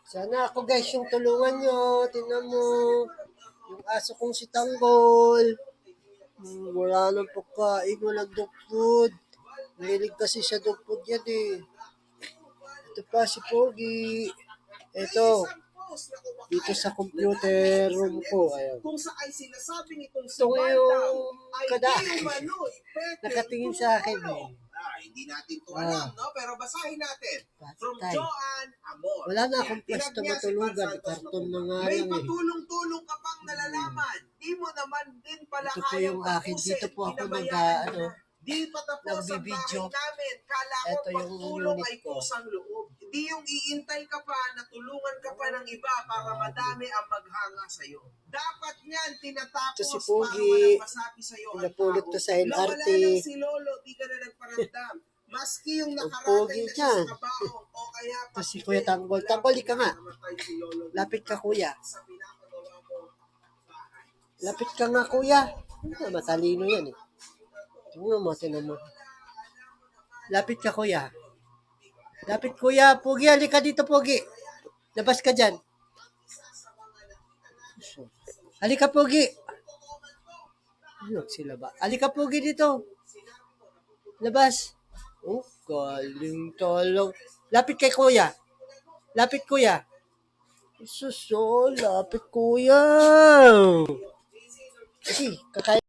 Sana ako guys yung tulungan nyo. Tingnan mo. Yung aso kong si Tanggol. Wala nang pagkain. Walang dog food. Mahilig kasi sa dog food yan eh. Ito pa si Pogi. Ito. Dito sa computer room ko. Ayan. Kung saan sinasabi nitong si Ito yung ay kada. di umano'y Nakatingin sa akin eh. Hindi natin to alam, no? Pero basahin natin. From Patay. Joan Amor. Wala na akong pwesto matulugan. Karton na nga May lang eh. patulong-tulong ka pang nalalaman. Di mo naman din pala Ito po yung akin. Dito po ako Di pa tapos ang bahay nagbibideo. namin. Kala ko Ito yung pagtulong unit ay ko. kusang loob. Di yung iintay ka pa na tulungan ka pa ng iba para madami ang maghanga sa'yo. Dapat niyan tinatapos Ito si para Pogi. walang masabi sa'yo ang Pinapulot tao. to sa LRT. Wala lang si Lolo, di ka na nagparamdam. Maski yung nakaratay na siya sa kabaong o kaya Ito si Kuya Tanggol. Tanggol, ka nga. Lapit ka kuya. Lapit ka nga kuya. Matalino yan eh. Tingnan mo, tinan mo. Lapit ka kuya. Lapit kuya. Pogi, halika dito Pogi. Labas ka dyan. Halika Pogi. Look sila ba? Halika Pogi dito. Labas. Oh, galing tolong. Lapit kay kuya. Lapit kuya. Suso, lapit kuya. Kasi, kakain.